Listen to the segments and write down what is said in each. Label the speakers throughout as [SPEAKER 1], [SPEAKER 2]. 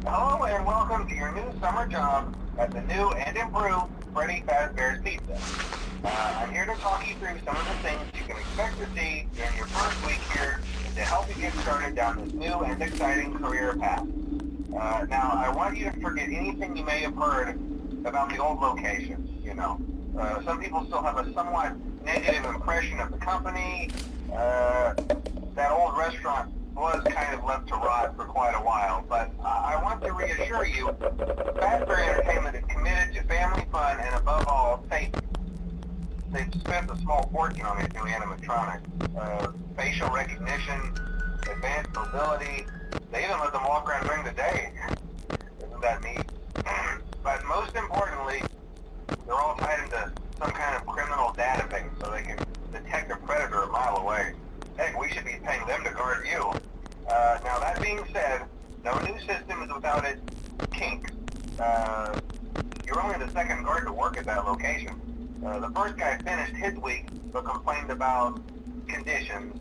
[SPEAKER 1] Hello and welcome to your new summer job at the new and improved Freddy Fazbear's Pizza. I'm here to talk you through some of the things you can expect to see during your first week here to help you get started down this new and exciting career path. Now, I want you to forget anything you may have heard about the old locations, you know. Some people still have a somewhat negative impression of the company. That old restaurant was kind of left to rot for quite a while, but I want to reassure you, Fazbear Entertainment is committed to family fun and above all, safety. They've spent a small fortune on these new animatronics. Facial recognition, advanced mobility, they even let them walk around during the day. Isn't that neat? But most importantly, they're all tied into some kind of criminal database so they can detect a predator a mile away. Heck, we should be paying them to guard you. Now that being said, no new system is without its kinks. You're only the second guard to work at that location. The first guy finished his week but complained about conditions.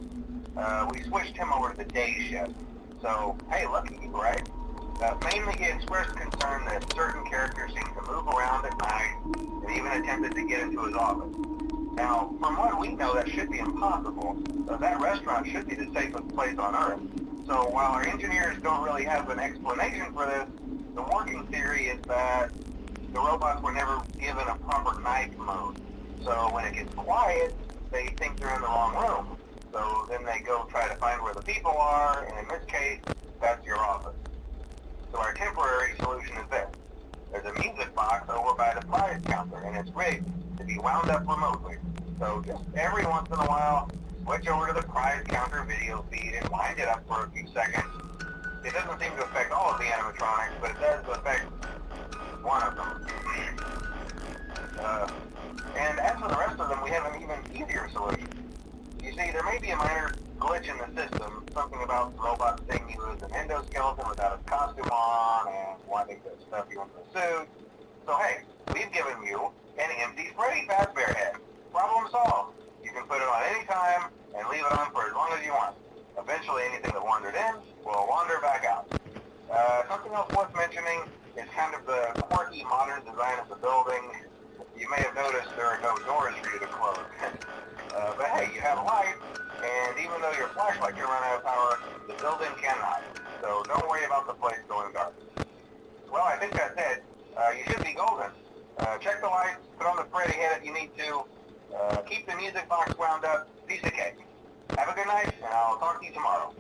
[SPEAKER 1] We switched him over to the day shift. So, hey, lucky you, right? Mainly he expressed concern that certain characters seem to move around at night and even attempted to get into his office. Now, from what we know, that should be impossible. That restaurant should be the safest place on Earth. So while our engineers don't really have an explanation for this, the working theory is that the robots were never given a proper night mode. So when it gets quiet, they think they're in the wrong room. So then they go try to find where the people are, and in this case, that's your office. So our temporary solution is this. There's a music box over by the prize counter, and it's rigged to be wound up remotely. So just every once in a while, switch over to the prize counter video feed and wind it up for a few seconds. It doesn't seem to affect all of the animatronics, but it does affect one of them. And as for the rest of them, we have an even easier solution. You see, there may be a minor glitch in the system, something about the robot seeing you as an endoskeleton without his costume on and wanting to stuff you into a suit. So hey, we've given you an empty Freddy Fazbear head. Problem solved. You can put it on any time and leave it on for as long as you want. Eventually anything that wandered in will wander back out. Something else worth mentioning is kind of the quirky modern design of the building. You may have noticed there are no doors for you to close. But hey, you have a light, and even though your flashlight can run out of power, the building cannot. So don't worry about the place going dark. Well, I think that's it. You should be golden. Check the lights, put on the Freddy head if you need to. Keep the music box wound up. Piece of cake. Have a good night, and I'll talk to you tomorrow.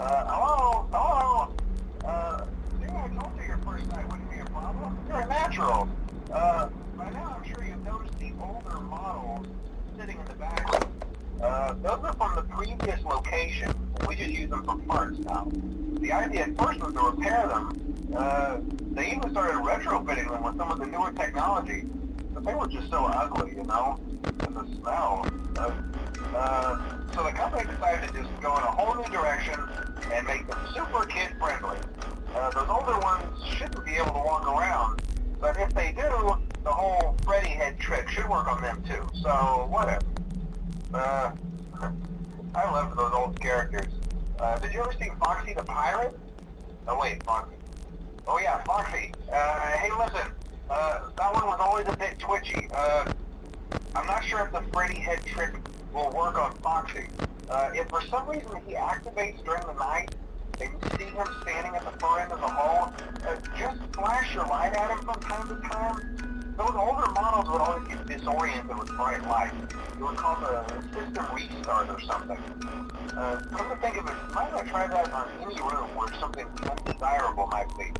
[SPEAKER 1] Hello? Hello? See, I told you your first night wouldn't be a problem. You're a natural. By now I'm sure you've noticed the older models sitting in the back. Those are from the previous location. We just use them for parts now. The idea at first was to repair them. They even started retrofitting them with some of the newer technology. But they were just so ugly, you know? And the smell. So the company decided to just go in a whole new direction and make them super kid-friendly. Those older ones shouldn't be able to walk around, but if they do, the whole Freddy head trick should work on them too, so whatever. I loved those old characters. Did you ever see Foxy the Pirate? Oh wait, Foxy. Oh yeah, Foxy. Hey listen, that one was always a bit twitchy. I'm not sure if the Freddy head trick will work on Foxy. If for some reason he activates during the night, and you see him standing at the far end of the hall, just flash your light at him from time to time. Those older models would always get disoriented with bright light. It would cause a system restart or something. Come to think of it, you might not try that on any room where something undesirable might be.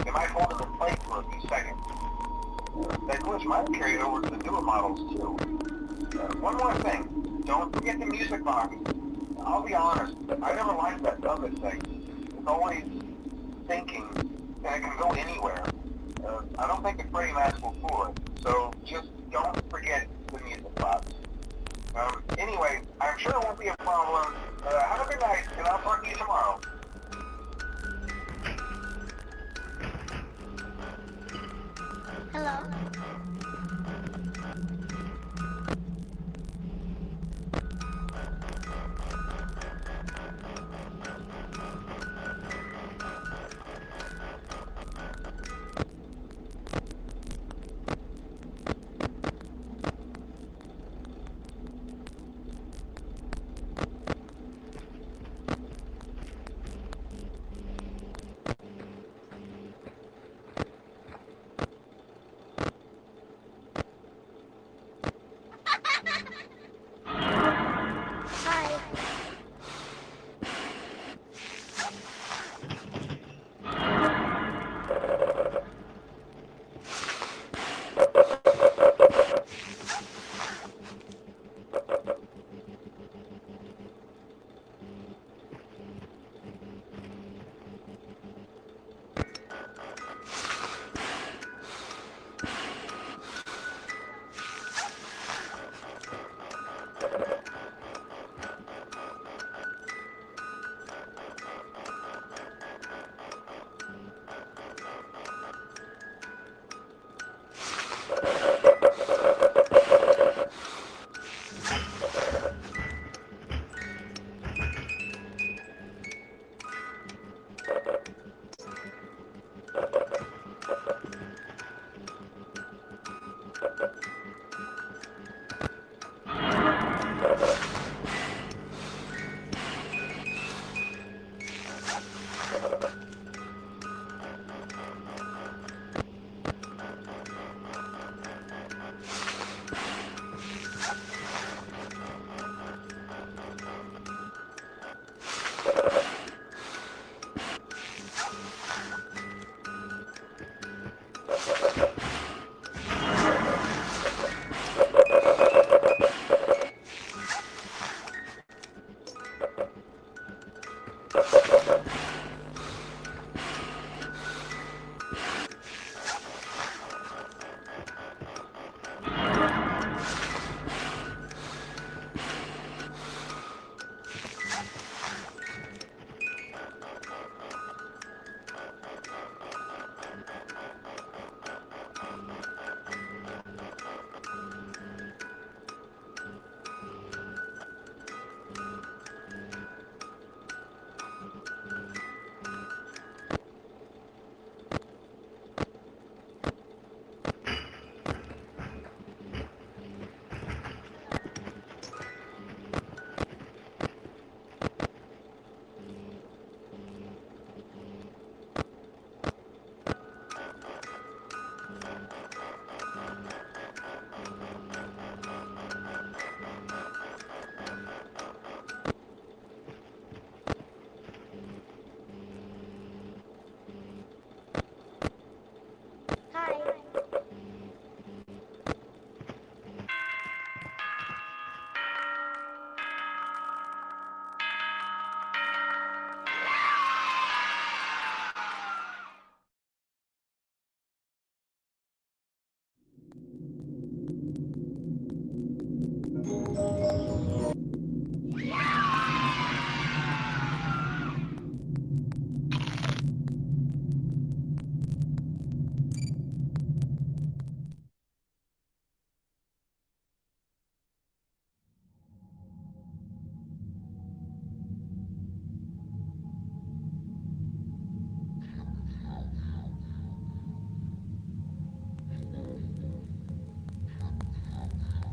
[SPEAKER 1] It might hold him in place for a few seconds. That glitch might carry it over to the newer models too. One more thing, don't forget the music box. I'll be honest, I never liked that other thing. It's always thinking, and it can go anywhere. I don't think the Freddy mask will fool it, so just don't forget the music box. Anyway, I'm sure it won't be a problem. Have a good night, and I'll talk to you tomorrow.
[SPEAKER 2] Hello.